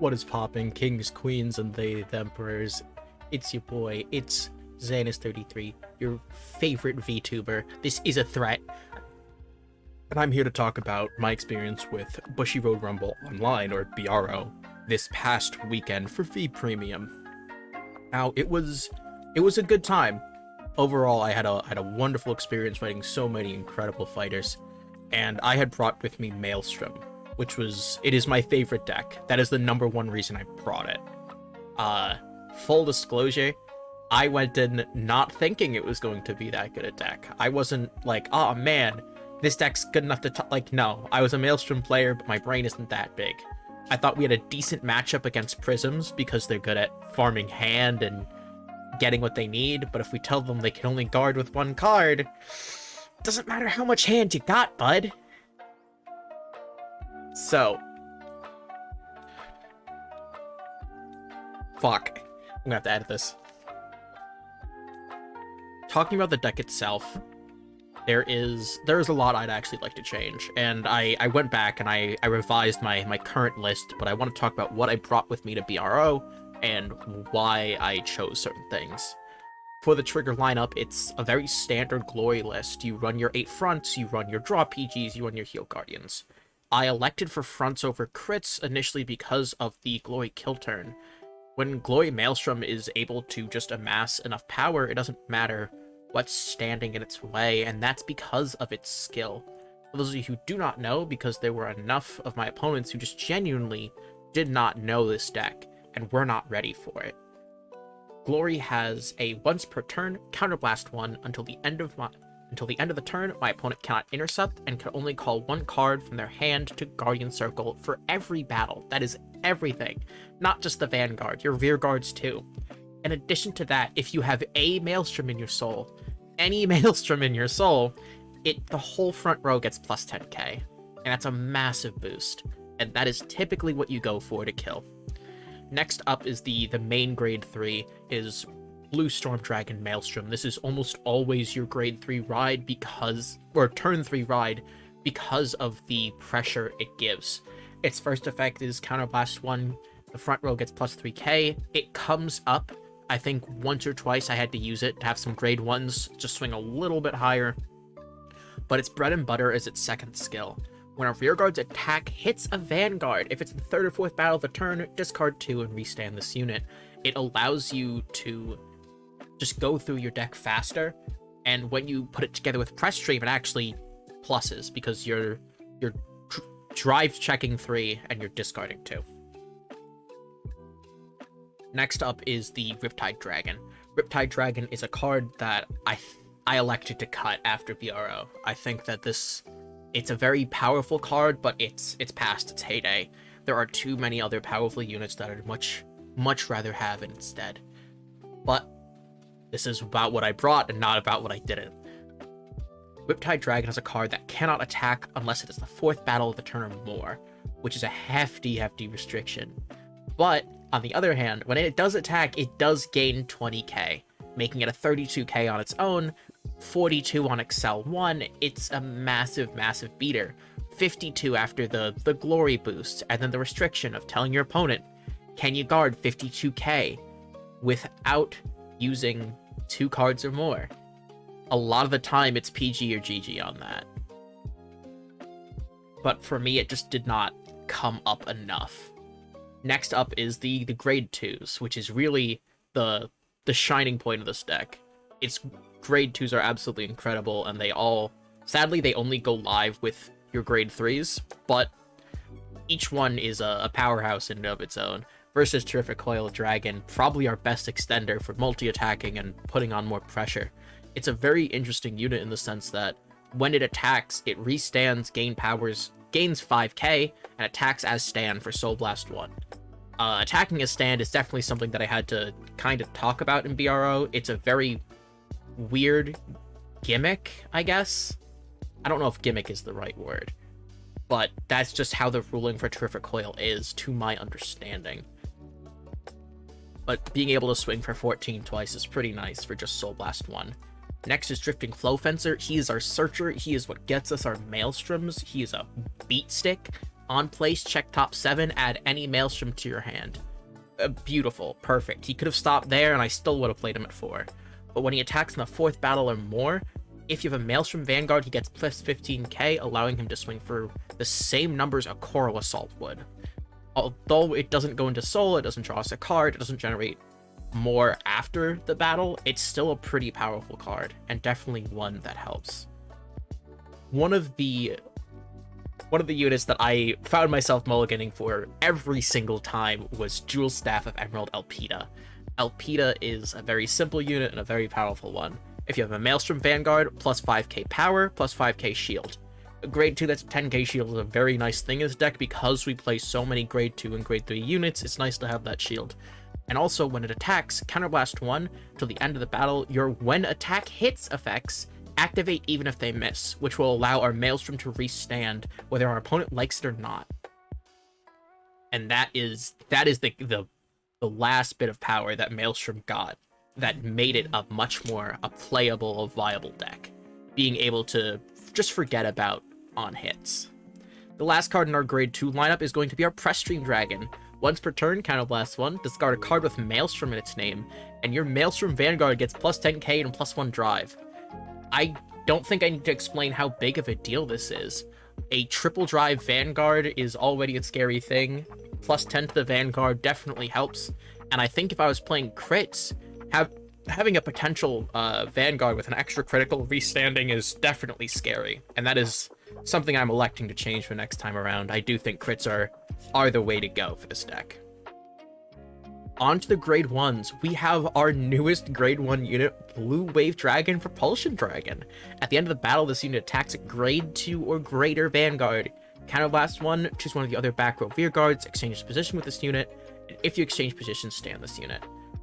What is popping, kings, queens, and the emperors? It's your boy, it's Xanus33, your favorite VTuber. This is a threat. And I'm here to talk about my experience with Bushiroad Rumble Online, or BRO, this past weekend for V Premium. Now, it was a good time. Overall, I had a wonderful experience fighting so many incredible fighters, and I had brought with me Maelstrom, it is my favorite deck. That is the number one reason I brought it. Full disclosure, I went in not thinking it was going to be that good a deck. I wasn't like, oh man, this deck's good enough to like, no. I was a Maelstrom player, but my brain isn't that big. I thought we had a decent matchup against Prisms because they're good at farming hand and getting what they need, but if we tell them they can only guard with one card, it doesn't matter how much hand you got, bud. So, fuck. I'm gonna have to edit this. Talking about the deck itself, there is a lot I'd actually like to change, and I went back and I revised my current list, but I want to talk about what I brought with me to BRO and why I chose certain things. For the trigger lineup, it's a very standard glory list. You run your 8 fronts, you run your draw PGs, you run your heal guardians. I elected for fronts over crits initially because of the glory kill turn. When Glory Maelstrom is able to just amass enough power, it doesn't matter what's standing in its way, and that's because of its skill. For those of you who do not know, because there were enough of my opponents who just genuinely did not know this deck and were not ready for it. Glory has a once per turn counterblast 1 until the end of the turn. My opponent cannot intercept and can only call one card from their hand to Guardian Circle for every battle. That is everything, not just the Vanguard, your rear guards too. In addition to that, if you have a Maelstrom in your soul, any Maelstrom in your soul, the whole front row gets plus 10k, and that's a massive boost, and that is typically what you go for to kill. Next up is the main grade 3 is Blue Storm Dragon Maelstrom. This is almost always your grade 3 ride turn 3 ride because of the pressure it gives. Its first effect is Counterblast 1, the front row gets plus 3k. It comes up, I think once or twice I had to use it to have some grade 1s just swing a little bit higher, but its bread and butter is its second skill. When a rearguard's attack hits a Vanguard, if it's the 3rd or 4th battle of the turn, discard 2 and restand this unit. It allows you to just go through your deck faster, and when you put it together with Press Stream, it actually pluses because you're drive checking 3 and you're discarding 2. Next up is the Riptide Dragon. Riptide Dragon is a card that I elected to cut after BRO. I think that it's a very powerful card, but it's past its heyday. There are too many other powerful units that I'd much rather have it instead. But this is about what I brought and not about what I didn't. Riptide Dragon is a card that cannot attack unless it is the 4th battle of the turn or more, which is a hefty restriction. But on the other hand, when it does attack, it does gain 20k, making it a 32k on its own, 42 on Excel 1. It's a massive beater. 52 after the glory boost, and then the restriction of telling your opponent, can you guard 52k without using 2 cards or more? A lot of the time it's PG or GG on that. But for me, it just did not come up enough. Next up is the grade 2s, which is really the shining point of this deck. Its grade 2s are absolutely incredible, and sadly they only go live with your grade 3s, but each one is a powerhouse in and of its own. Versus Terrific Coil Dragon, probably our best extender for multi-attacking and putting on more pressure. It's a very interesting unit in the sense that when it attacks, it restands, gains 5k, and attacks as stand for Soul Blast 1. Attacking as stand is definitely something that I had to kind of talk about in BRO. It's a very weird gimmick, I guess. I don't know if gimmick is the right word, but that's just how the ruling for Terrific Coil is, to my understanding. But being able to swing for 14 twice is pretty nice for just Soul Blast 1. Next is Drifting Flow Fencer. He is our searcher. He is what gets us our Maelstroms. He is a beat stick. On place, check top 7, add any Maelstrom to your hand. Beautiful, perfect. He could have stopped there and I still would have played him at 4. But when he attacks in the 4th battle or more, if you have a Maelstrom Vanguard, he gets plus 15k, allowing him to swing for the same numbers a Coral Assault would. Although it doesn't go into soul, it doesn't draw us a card, it doesn't generate more after the battle, it's still a pretty powerful card, and definitely one that helps. One of the units that I found myself mulliganing for every single time was Jewel Staff of Emerald Elpida. Elpida is a very simple unit and a very powerful one. If you have a Maelstrom Vanguard, plus 5k power, plus 5k shield. A grade 2 that's 10k shield is a very nice thing in this deck because we play so many grade 2 and grade 3 units, it's nice to have that shield. And also, when it attacks, Counterblast 1 till the end of the battle, your when attack hits effects activate even if they miss, which will allow our Maelstrom to restand whether our opponent likes it or not. And that is the last bit of power that Maelstrom got that made it a much more playable, viable deck. Being able to just forget about on hits. The last card in our grade 2 lineup is going to be our Riptide Dragon. Once per turn, Counterblast 1, discard a card with Maelstrom in its name, and your Maelstrom Vanguard gets plus 10k and plus 1 drive. I don't think I need to explain how big of a deal this is. A triple drive Vanguard is already a scary thing. Plus 10 to the Vanguard definitely helps. And I think if I was playing crits, having a potential Vanguard with an extra critical restanding is definitely scary. And that is something I'm electing to change for next time around. I do think crits are the way to go for this deck. On to the grade 1s, we have our newest grade 1 unit, Blue Wave Dragon Propulsion Dragon. At the end of the battle, this unit attacks a grade 2 or greater Vanguard. Counterblast 1, choose one of the other back row rear guards, exchange position with this unit, and if you exchange position, stay on this unit.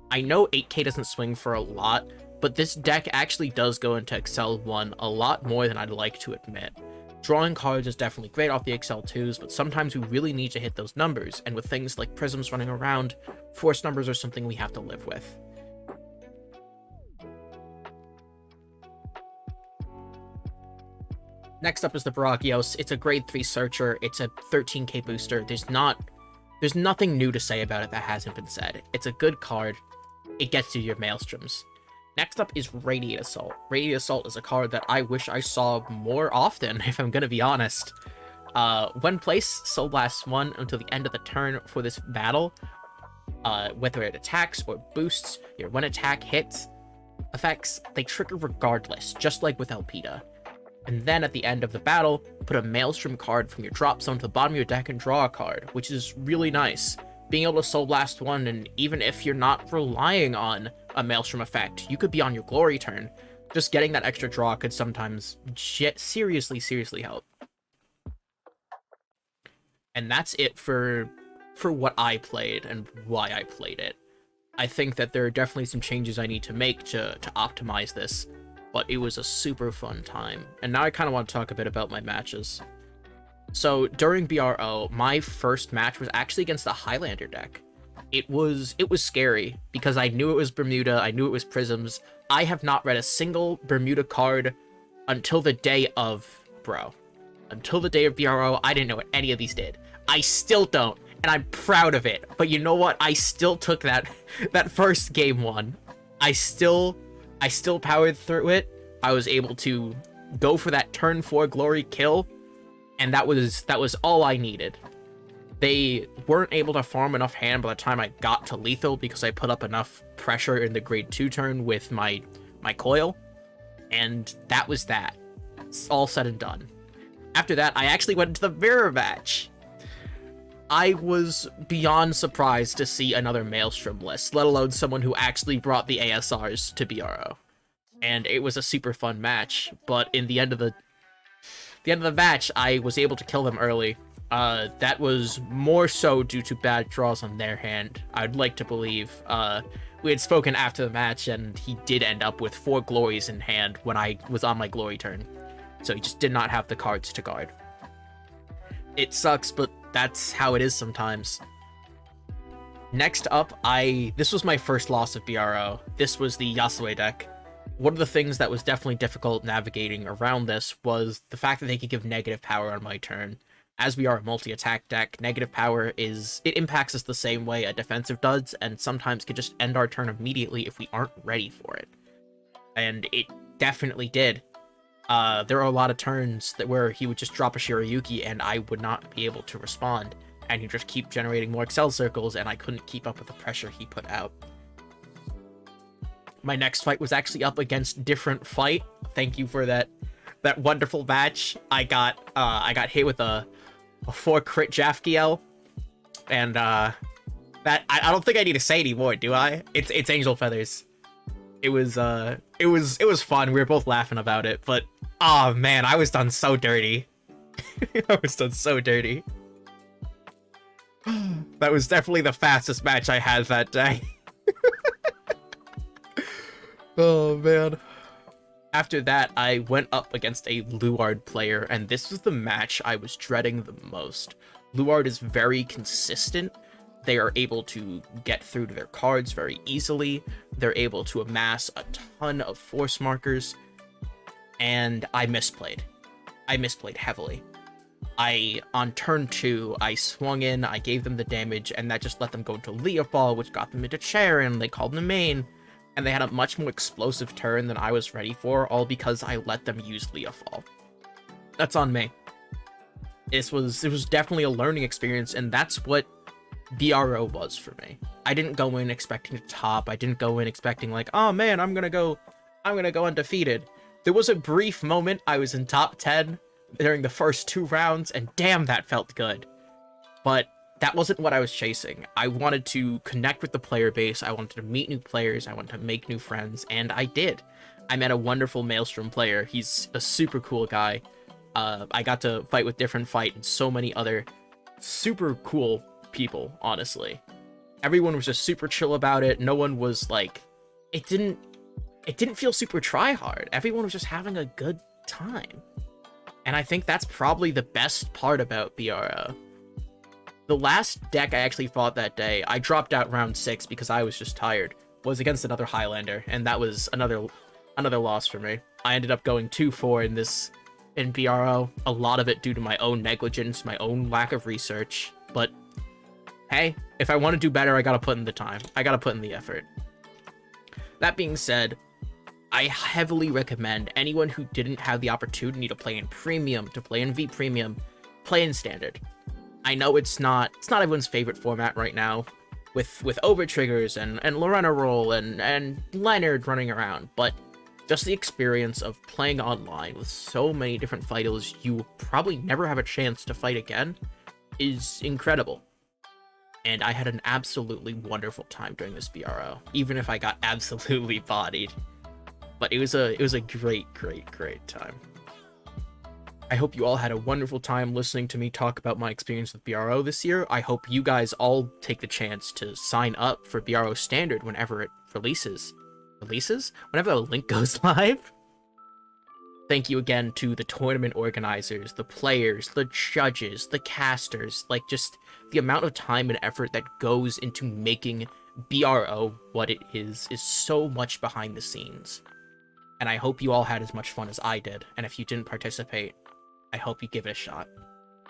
I know 8k doesn't swing for a lot, but this deck actually does go into Excel 1 a lot more than I'd like to admit. Drawing cards is definitely great off the Excel 2s, but sometimes we really need to hit those numbers, and with things like prisms running around, force numbers are something we have to live with. Next up is the Baragios. It's a grade 3 searcher, it's a 13k booster, there's nothing new to say about it that hasn't been said. It's a good card, it gets you your Maelstroms. Next up is Radiate Assault. Radiate Assault is a card that I wish I saw more often, if I'm gonna be honest. When placed, Soul Blast 1 until the end of the turn for this battle. Whether it attacks or boosts, your when attack hits effects, they trigger regardless, just like with Elpida. And then at the end of the battle, put a Maelstrom card from your drop zone to the bottom of your deck and draw a card, which is really nice. Being able to Soul Blast 1, and even if you're not relying on a Maelstrom effect, you could be on your glory turn. Just getting that extra draw could sometimes seriously help. And that's it for what I played and why I played it. I think that there are definitely some changes I need to make to optimize this, but it was a super fun time. And now I kind of want to talk a bit about my matches. So during BRO, my first match was actually against the Highlander deck. It was BRMuda, because I knew it was Bermuda, I knew it was Prisms. I have not read a single Bermuda card until the day of Bro. Until the day of BRO, I didn't know what any of these did. I still don't, and I'm proud of it. But you know what? I still took that first game one. I still powered through it. I was able to go for that turn 4 glory kill, and that was all I needed. They weren't able to farm enough hand by the time I got to lethal because I put up enough pressure in the grade 2 turn with my coil, and that was that. It's all said and done. After that, I actually went into the mirror match. I was beyond surprised to see another Maelstrom list, let alone someone who actually brought the ASRs to BRO. And it was a super fun match, but in the end of the match, I was able to kill them early. That was more so due to bad draws on their hand, I'd like to believe. We had spoken after the match, and he did end up with 4 glories in hand when I was on my glory turn. So he just did not have the cards to guard. It sucks, but that's how it is sometimes. Next up, this was my first loss of BRO. This was the Yasue deck. One of the things that was definitely difficult navigating around this was the fact that they could give negative power on my turn. As we are a multi-attack deck, negative power it impacts us the same way a defensive does, and sometimes can just end our turn immediately if we aren't ready for it. And it definitely did. There are a lot of turns where he would just drop a Shiroyuki and I would not be able to respond, and he'd just keep generating more Excel circles, and I couldn't keep up with the pressure he put out. My next fight was actually up against Different Fight. Thank you for that wonderful match. I got hit with a 4 crit Jafkiel, and that I don't think I need to say anymore, do I? It's Angel Feathers. It was fun. We were both laughing about it, but oh man, I was done so dirty. I was done so dirty. That was definitely the fastest match I had that day. Oh man. After that, I went up against a Luard player, and this was the match I was dreading the most. Luard is very consistent. They are able to get through to their cards very easily. They're able to amass a ton of force markers, and I misplayed. I misplayed heavily. On turn 2, I swung in, I gave them the damage, and that just let them go into Leafall, which got them into Chair, and they called them main. And they had a much more explosive turn than I was ready for, all because I let them use Leafall. That's on me. It was definitely a learning experience, and that's what BRO was for me. I didn't go in expecting to top. I didn't go in expecting like, oh man, I'm gonna go undefeated. There was a brief moment I was in top 10 during the first 2 rounds, and damn, that felt good. But that wasn't what I was chasing. I wanted to connect with the player base, I wanted to meet new players, I wanted to make new friends, and I did. I met a wonderful Maelstrom player. He's a super cool guy. I got to fight with Different Fight and so many other super cool people, honestly. Everyone was just super chill about it. No one was like... It didn't feel super try-hard. Everyone was just having a good time. And I think that's probably the best part about BRO. The last deck I actually fought that day, I dropped out round 6 because I was just tired, was against another Highlander, and that was another loss for me. I ended up going 2-4 in BRO, a lot of it due to my own negligence, my own lack of research, but hey, if I want to do better, I gotta put in the time. I gotta put in the effort. That being said, I heavily recommend anyone who didn't have the opportunity to play in Premium, to play in V Premium, play in Standard. I know it's not everyone's favorite format right now, with Overtriggers and Lorena Roll and Leonard running around, but just the experience of playing online with so many different fighters you will probably never have a chance to fight again is incredible. And I had an absolutely wonderful time during this BRO, even if I got absolutely bodied. But it was a great time. I hope you all had a wonderful time listening to me talk about my experience with BRO this year. I hope you guys all take the chance to sign up for BRO Standard whenever it releases. Whenever the link goes live. Thank you again to the tournament organizers, the players, the judges, the casters, like just the amount of time and effort that goes into making BRO what it is so much behind the scenes. And I hope you all had as much fun as I did, and if you didn't participate, I hope you give it a shot.